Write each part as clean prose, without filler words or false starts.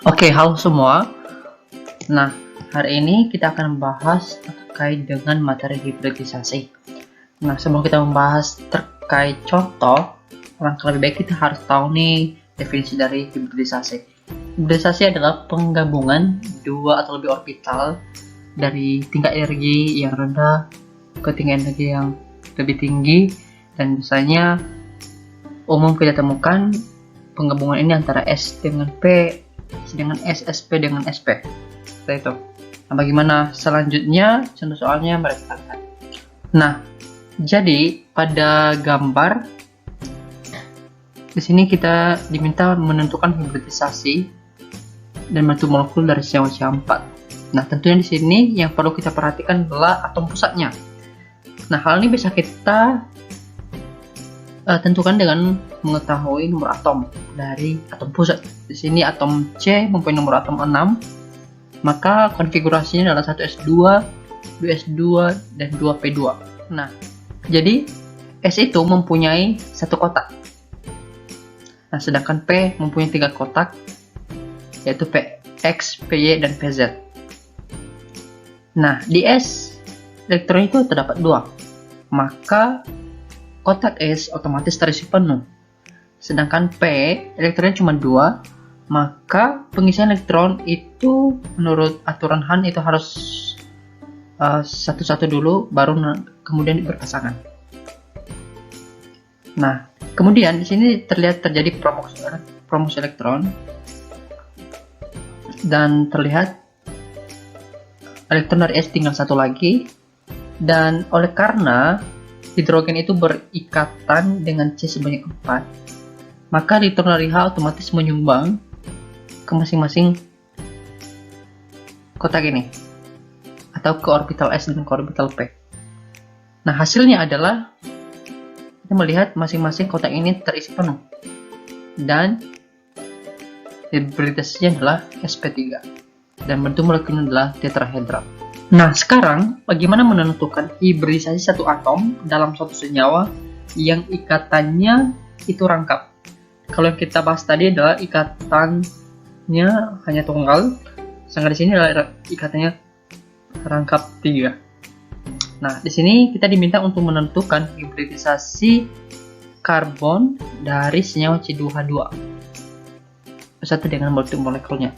Oke, halo semua. Nah, hari ini kita akan membahas terkait dengan materi hibridisasi. Nah, sebelum kita membahas terkait contoh, langkah lebih baik kita harus tahu nih definisi dari hibridisasi. Hibridisasi adalah penggabungan dua atau lebih orbital dari tingkat energi yang rendah ke tingkat energi yang lebih tinggi, dan biasanya umum kita temukan penggabungan ini antara S dengan P, sedangkan SP dengan SP. Seperti itu. Nah, bagaimana selanjutnya? Contoh soalnya mari kita lihat. Nah, jadi pada gambar di sini kita diminta menentukan hibridisasi dan bentuk molekul dari senyawa C4. Nah, tentunya di sini yang perlu kita perhatikan adalah atom pusatnya. Nah, hal ini bisa kita tentukan dengan mengetahui nomor atom dari atom pusat. Di sini atom C mempunyai nomor atom 6, maka konfigurasinya adalah 1s2, 2s2, dan 2p2. Nah, jadi S itu mempunyai satu kotak. Nah, sedangkan P mempunyai 3 kotak, yaitu Px, Py, dan Pz. Nah, di S elektron itu terdapat 2, maka kotak S otomatis terisi penuh. Sedangkan P elektronnya cuma 2, maka pengisian elektron itu menurut aturan Han itu harus satu-satu dulu, baru kemudian berpasangan. Nah, kemudian di sini terlihat terjadi promosi elektron, dan terlihat elektron dari S tinggal satu lagi, dan oleh karena hidrogen itu berikatan dengan C sebanyak 4, maka elektron dari H otomatis menyumbang ke masing-masing kotak ini, atau ke orbital S dan ke orbital P. Nah, hasilnya adalah kita melihat masing-masing kotak ini terisi penuh, dan hibridisasinya adalah sp3, dan bentuk molekulnya adalah tetrahedral. Nah, sekarang bagaimana menentukan hibridisasi satu atom dalam suatu senyawa yang ikatannya itu rangkap? Kalau yang kita bahas tadi adalah ikatannya hanya tunggal, sedangkan di sini adalah ikatannya rangkap 3. Nah, di sini kita diminta untuk menentukan hibridisasi karbon dari senyawa C2H2 beserta dengan molekulnya.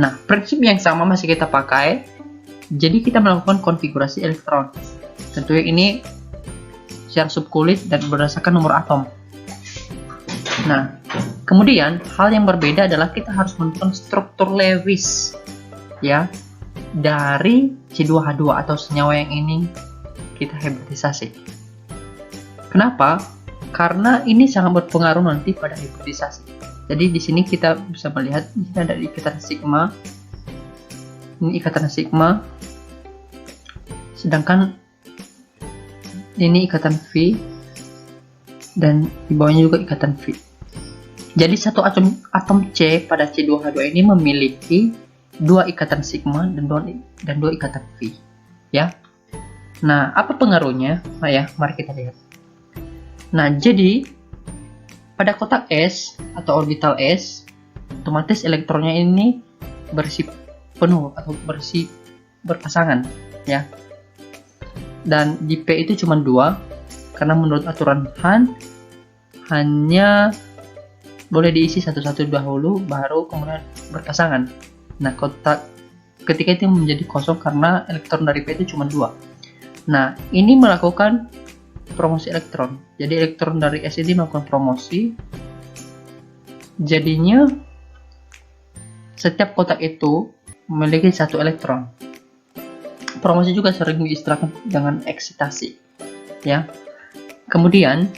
Nah, prinsip yang sama masih kita pakai. Jadi kita melakukan konfigurasi elektron. Tentunya ini secara subkulit dan berdasarkan nomor atom. Nah, kemudian hal yang berbeda adalah kita harus menentukan struktur Lewis, ya, dari C2H2 atau senyawa yang ini kita hibridisasi. Kenapa? Karena ini sangat berpengaruh nanti pada hibridisasi. Jadi di sini kita bisa melihat ini ada ikatan sigma. Ini ikatan sigma, sedangkan ini ikatan V, dan di bawahnya juga ikatan V. Jadi satu atom C pada C2H2 ini memiliki 2 ikatan sigma dan 2 ikatan V, ya. Nah, apa pengaruhnya? Nah, ya, mari kita lihat. Nah, jadi pada kotak S atau orbital S, otomatis elektronnya ini berisi penuh atau berisi berpasangan, ya. Dan di P itu cuma 2, karena menurut aturan Han hanya boleh diisi satu-satu dahulu baru kemudian berpasangan. Nah, kotak ketika itu menjadi kosong karena elektron dari P itu cuma 2. Nah, ini melakukan promosi elektron. Jadi elektron dari S ini melakukan promosi, jadinya setiap kotak itu memiliki 1 elektron. Promosi juga sering diistilahkan dengan eksitasi, ya. Kemudian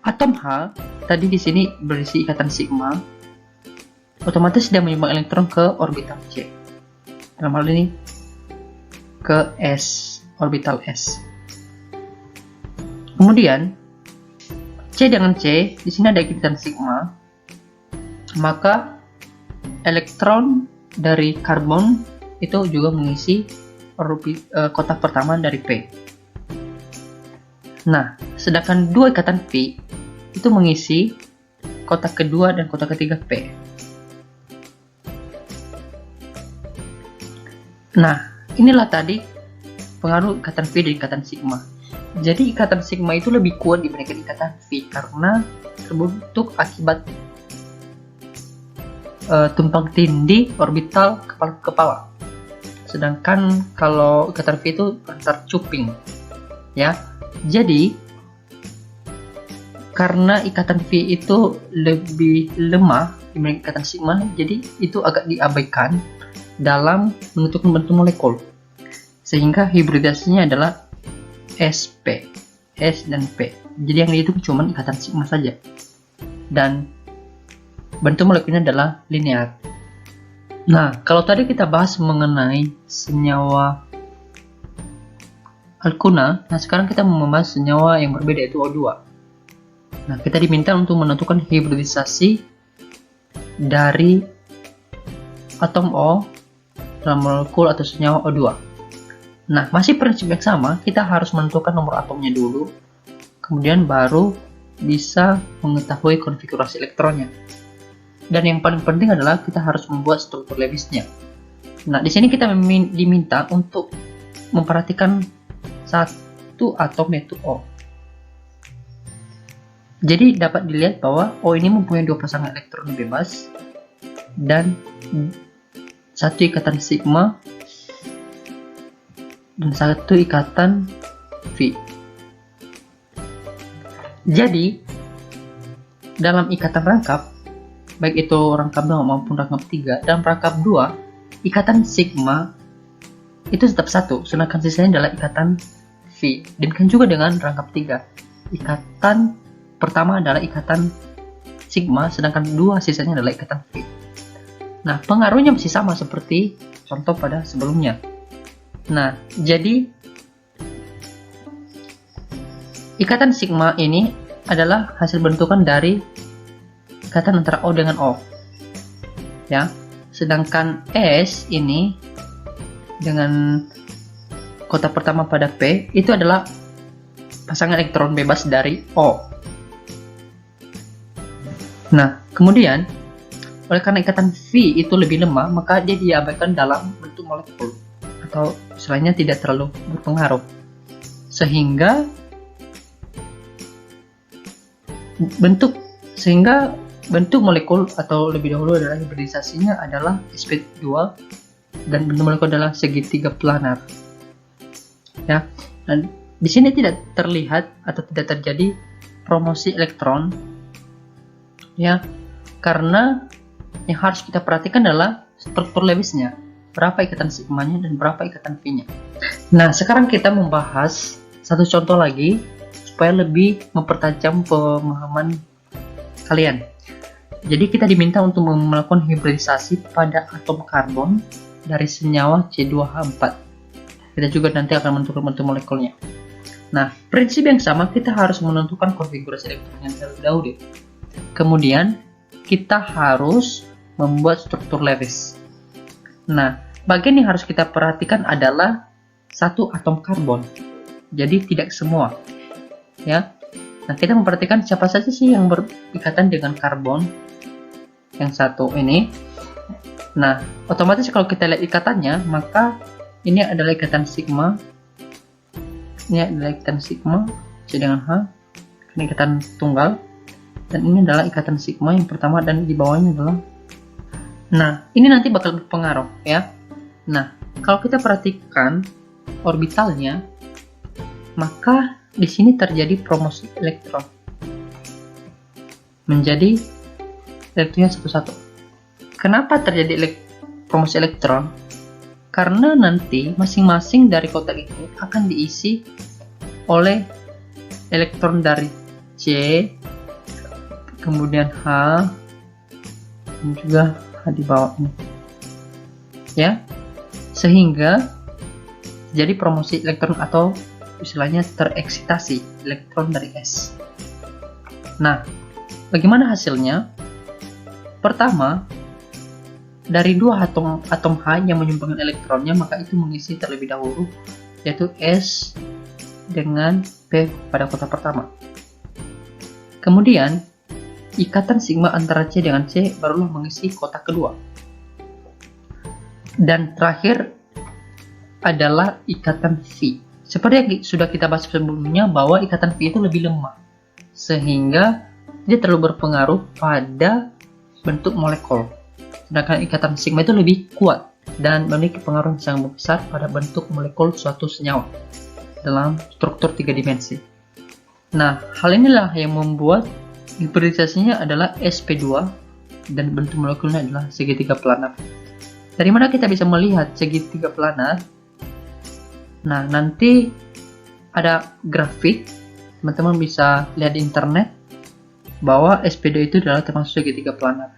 atom H tadi di sini berisi ikatan sigma, otomatis dia menyumbang elektron ke orbital C. Dalam hal ini ke S, orbital S. Kemudian C dengan C di sini ada ikatan sigma, maka elektron dari karbon itu juga mengisi kotak pertama dari P. Nah, sedangkan 2 ikatan V itu mengisi kotak kedua dan kotak ketiga P. Nah, inilah tadi pengaruh ikatan V dan ikatan sigma. Jadi ikatan sigma itu lebih kuat dibandingkan ikatan V karena terbentuk akibat tumpang tindih orbital kepala ke kepala. Sedangkan kalau ikatan V itu antar cuping, ya. Jadi karena ikatan V itu lebih lemah dibanding ikatan sigma, jadi itu agak diabaikan dalam menentukan bentuk molekul. Sehingga hibridasinya adalah SP, S dan P. Jadi yang dihitung cuma ikatan sigma saja. Dan bentuk molekulnya adalah linear. Nah, kalau tadi kita bahas mengenai senyawa alkuna, nah sekarang kita membahas senyawa yang berbeda, yaitu O2. Nah, kita diminta untuk menentukan hibridisasi dari atom O dalam molekul atau senyawa O2. Nah, masih prinsip yang sama, kita harus menentukan nomor atomnya dulu, kemudian baru bisa mengetahui konfigurasi elektronnya. Dan yang paling penting adalah kita harus membuat struktur Lewisnya. Nah, di sini kita diminta untuk memperhatikan satu atom, yaitu O. Jadi dapat dilihat bahwa O ini mempunyai dua pasangan elektron bebas dan satu ikatan sigma dan satu ikatan V. Jadi dalam ikatan rangkap, baik itu rangkap 2 maupun rangkap 3, dalam rangkap 2 ikatan sigma itu tetap satu, sedangkan sisanya adalah ikatan V. Demikian juga dengan rangkap 3, ikatan pertama adalah ikatan sigma, sedangkan 2 sisanya adalah ikatan V. Nah, pengaruhnya masih sama seperti contoh pada sebelumnya. Nah, jadi ikatan sigma ini adalah hasil bentukan dari ikatan antara O dengan O, ya. Sedangkan S ini dengan kotak pertama pada P itu adalah pasangan elektron bebas dari O. Nah, kemudian oleh karena ikatan V itu lebih lemah, maka dia diabaikan dalam bentuk molekul atau istilahnya tidak terlalu berpengaruh, sehingga bentuk molekul atau lebih dahulu adalah hibridisasinya adalah sp2 dan bentuk molekul adalah segitiga planar. Ya, dan di sini tidak terlihat atau tidak terjadi promosi elektron, ya, karena yang harus kita perhatikan adalah struktur Lewisnya, berapa ikatan sigmanya dan berapa ikatan V-nya. Nah, sekarang kita membahas satu contoh lagi supaya lebih mempertajam pemahaman kalian. Jadi kita diminta untuk melakukan hibridisasi pada atom karbon dari senyawa C2H4. Kita juga nanti akan menentukan bentuk molekulnya. Nah, prinsip yang sama, kita harus menentukan konfigurasi elektronnya terlebih dahulu. Kemudian kita harus membuat struktur Lewis. Nah, bagian yang harus kita perhatikan adalah satu atom karbon. Jadi tidak semua, ya. Nah, kita memperhatikan siapa saja sih yang berikatan dengan karbon yang satu ini. Nah, otomatis kalau kita lihat ikatannya, maka ini adalah ikatan sigma, ini adalah ikatan sigma C dengan H, ini ikatan tunggal, dan ini adalah ikatan sigma yang pertama, dan di bawahnya adalah. Nah, ini nanti bakal berpengaruh, ya. Nah, kalau kita perhatikan orbitalnya, maka di sini terjadi promosi elektron menjadi elektronnya satu-satu. Kenapa terjadi promosi elektron? Karena nanti masing-masing dari kotak ini akan diisi oleh elektron dari C, kemudian H, dan juga H di bawah ini, ya, sehingga jadi promosi elektron atau istilahnya tereksitasi elektron dari S. Nah, bagaimana hasilnya? Pertama, dari dua atom H yang menyumbangkan elektronnya, maka itu mengisi terlebih dahulu, yaitu S dengan P pada kotak pertama. Kemudian, ikatan sigma antara C dengan C barulah mengisi kotak kedua. Dan terakhir, adalah ikatan V. Seperti yang sudah kita bahas sebelumnya, bahwa ikatan V itu lebih lemah, sehingga dia terlalu berpengaruh pada bentuk molekul. Sedangkan ikatan sigma itu lebih kuat dan memiliki pengaruh yang sangat besar pada bentuk molekul suatu senyawa dalam struktur 3 dimensi. Nah, hal inilah yang membuat hibridisasinya adalah sp2 dan bentuk molekulnya adalah segitiga planar. Dari mana kita bisa melihat segitiga planar? Nah, nanti ada grafik, teman-teman bisa lihat di internet bahwa sp2 itu adalah termasuk segitiga planar.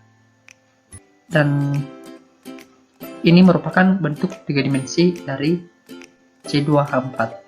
Dan ini merupakan bentuk 3 dimensi dari C2H4.